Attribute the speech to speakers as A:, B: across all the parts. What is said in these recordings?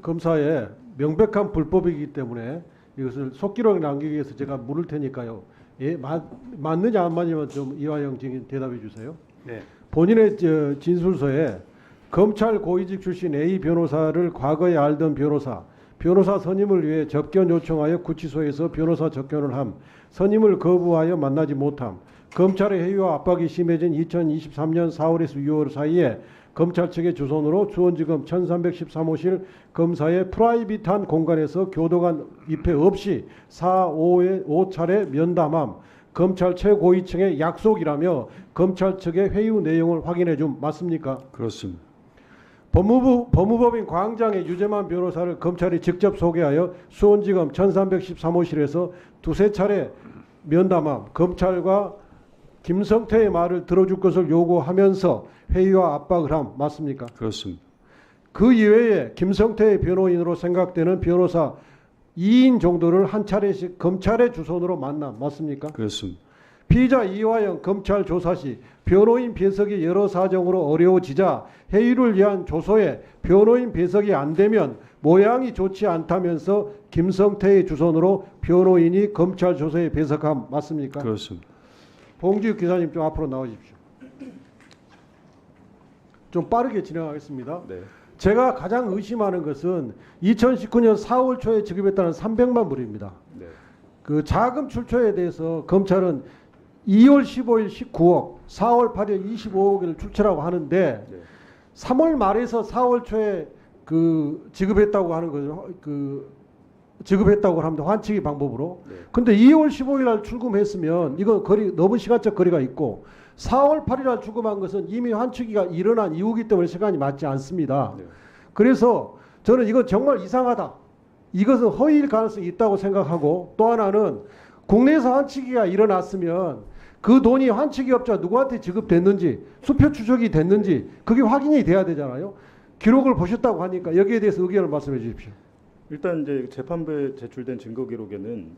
A: 검사의 명백한 불법이기 때문에 이것을 속기록에 남기기 위해서 제가 물을 테니까요. 예, 맞느냐 안 맞느냐 좀 이화영 증인 대답해 주세요.
B: 네.
A: 본인의 진술서에 검찰 고위직 출신 A 변호사를 과거에 알던 변호사 선임을 위해 접견 요청하여 구치소에서 변호사 접견을 함, 선임을 거부하여 만나지 못함, 검찰의 해유와 압박이 심해진 2023년 4월에서 6월 사이에 검찰 측의 주선으로 수원지검 1313호실 검사의 프라이빗한 공간에서 교도관 입회 없이 5차례 면담함, 검찰 최고위층의 약속이라며 검찰 측의 회유 내용을 확인해 줌 맞습니까?
B: 그렇습니다.
A: 법무법인 광장의 유재만 변호사를 검찰이 직접 소개하여 수원지검 1313호실에서 두세 차례 면담함, 검찰과 김성태의 말을 들어줄 것을 요구하면서 회의와 압박을 함 맞습니까?
B: 그렇습니다.
A: 그 이외에 김성태의 변호인으로 생각되는 변호사 2인 정도를 한 차례씩 검찰의 주선으로 만남 맞습니까?
B: 그렇습니다.
A: 피의자 이화영 검찰 조사 시 변호인 배석이 여러 사정으로 어려워지자 회의를 위한 조서에 변호인 배석이 안 되면 모양이 좋지 않다면서 김성태의 주선으로 변호인이 검찰 조서에 배석함 맞습니까?
B: 그렇습니다.
A: 봉지욱 기사님 좀 앞으로 나와 주십시오. 좀 빠르게 진행하겠습니다.
B: 네.
A: 제가 가장 의심하는 것은 2019년 4월 초에 지급했다는 300만 불입니다.
B: 네.
A: 그 자금 출처에 대해서 검찰은 2월 15일 19억, 4월 8일 25억을 출처라고 하는데
B: 네.
A: 3월 말에서 4월 초에 그 지급했다고 하는 거죠. 지급했다고 합니다. 환치기 방법으로.
B: 네.
A: 근데 2월 15일 날 출금했으면 이건 너무 시간적 거리가 있고 4월 8일 날 출금한 것은 이미 환치기가 일어난 이후기 때문에 시간이 맞지 않습니다.
B: 네.
A: 그래서 저는 이건 정말 이상하다. 이것은 허위일 가능성이 있다고 생각하고 또 하나는 국내에서 환치기가 일어났으면 그 돈이 환치기업자 누구한테 지급됐는지 수표 추적이 됐는지 그게 확인이 돼야 되잖아요. 기록을 보셨다고 하니까 여기에 대해서 의견을 말씀해 주십시오.
B: 일단 이제 재판부에 제출된 증거 기록에는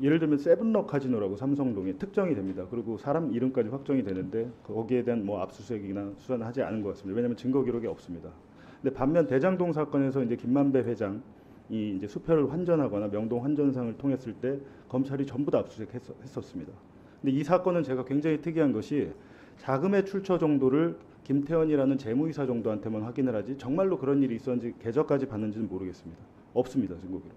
B: 예를 들면 세븐럭 카지노라고 삼성동에 특정이 됩니다. 그리고 사람 이름까지 확정이 되는데 거기에 대한 뭐 압수수색이나 수사는 하지 않은 것 같습니다. 왜냐하면 증거 기록이 없습니다. 근데 반면 대장동 사건에서 이제 김만배 회장이 이제 수표를 환전하거나 명동 환전상을 통했을 때 검찰이 전부 다 압수수색했었습니다. 근데 이 사건은 제가 굉장히 특이한 것이 자금의 출처 정도를 김태현이라는 재무이사 정도한테만 확인을 하지 정말로 그런 일이 있었는지 계좌까지 봤는지는 모르겠습니다. 없습니다. 증거 기록.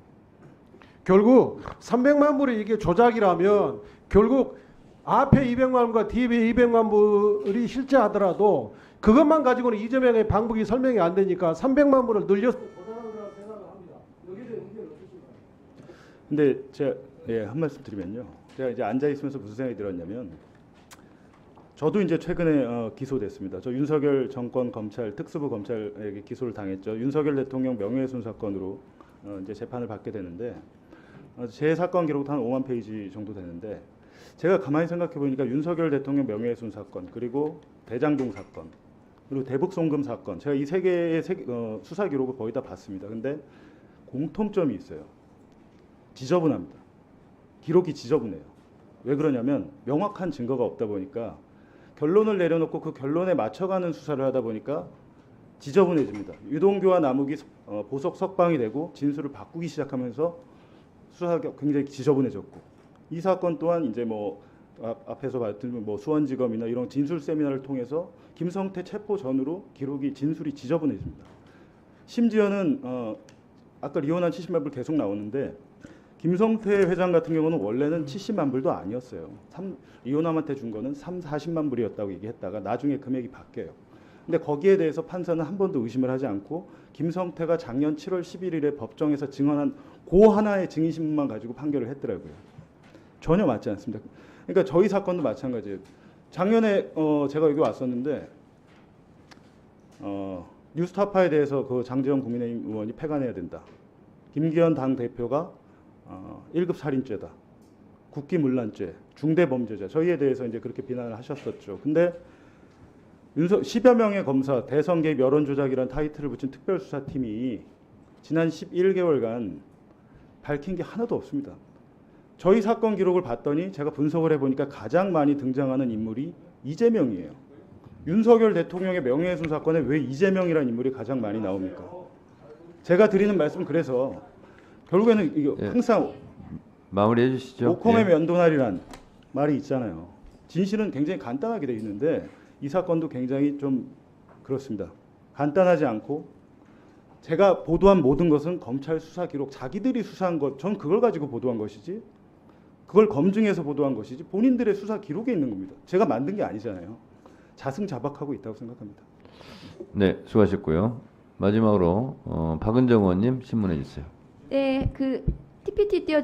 A: 결국 300만 불이 이게 조작이라면 결국 앞에 200만 불과 뒤에 200만 불이 실제하더라도 그것만 가지고는 이재명의 방북이 설명이 안 되니까 300만 불을 늘려서 보장하는 거라고 생각을 합니다. 여기에 대한 의견이 어떠십니까?
B: 근데 제가 한 말씀 드리면요. 제가 이제 앉아 있으면서 무슨 생각이 들었냐면 저도 이제 최근에 기소됐습니다. 저 윤석열 정권 검찰 특수부 검찰에게 기소를 당했죠. 윤석열 대통령 명예훼손 사건으로 이제 재판을 받게 되는데 제 사건 기록도 한 5만 페이지 정도 되는데 제가 가만히 생각해 보니까 윤석열 대통령 명예훼손 사건 그리고 대장동 사건 그리고 대북송금 사건 제가 이 세 개의 수사 기록을 거의 다 봤습니다. 근데 공통점이 있어요. 지저분합니다. 기록이 지저분해요. 왜 그러냐면 명확한 증거가 없다 보니까 결론을 내려놓고 그 결론에 맞춰가는 수사를 하다 보니까 지저분해집니다. 유동규와 남욱이 보석 석방이 되고 진술을 바꾸기 시작하면서 수사가 굉장히 지저분해졌고 이 사건 또한 이제 뭐 앞에서 봤던 뭐 수원지검이나 이런 진술 세미나를 통해서 김성태 체포 전후로 기록이 진술이 지저분해집니다. 심지어는 아까 리온한 70만 불 계속 나오는데 김성태 회장 같은 경우는 원래는 70만 불도 아니었어요. 리오남한테 준 거는 40만 불이었다고 얘기했다가 나중에 금액이 바뀌어요. 근데 거기에 대해서 판사는 한 번도 의심을 하지 않고 김성태가 작년 7월 11일에 법정에서 증언한 그 하나의 증인신문만 가지고 판결을 했더라고요. 전혀 맞지 않습니다. 그러니까 저희 사건도 마찬가지예요. 작년에 제가 여기 왔었는데 뉴스타파에 대해서 그 장제원 국민의힘 의원이 폐간해야 된다. 김기현 당 대표가 1급 살인죄다. 국기문란죄, 중대범죄자 저희에 대해서 이제 그렇게 비난을 하셨었죠. 근데 10여 명의 검사 대선 개입 여론 조작이라는 타이틀을 붙인 특별수사팀이 지난 11개월간 밝힌 게 하나도 없습니다. 저희 사건 기록을 봤더니 제가 분석을 해보니까 가장 많이 등장하는 인물이 이재명이에요. 윤석열 대통령의 명예훼손 사건에 왜 이재명이라는 인물이 가장 많이 나옵니까? 제가 드리는 말씀 그래서 결국에는 이게
C: 예.
B: 항상
C: 마무리해 주시죠.
B: 목콩의
C: 예.
B: 면도날이란 말이 있잖아요. 진실은 굉장히 간단하게 돼 있는데 이 사건도 굉장히 좀 그렇습니다. 간단하지 않고 제가 보도한 모든 것은 검찰 수사 기록, 자기들이 수사한 것, 전 그걸 가지고 보도한 것이지, 그걸 검증해서 보도한 것이지 본인들의 수사 기록에 있는 겁니다. 제가 만든 게 아니잖아요. 자승자박하고 있다고 생각합니다.
C: 네, 수고하셨고요. 마지막으로 박은정 의원님 신문해 주세요.
D: 네, 그 PPT 띄워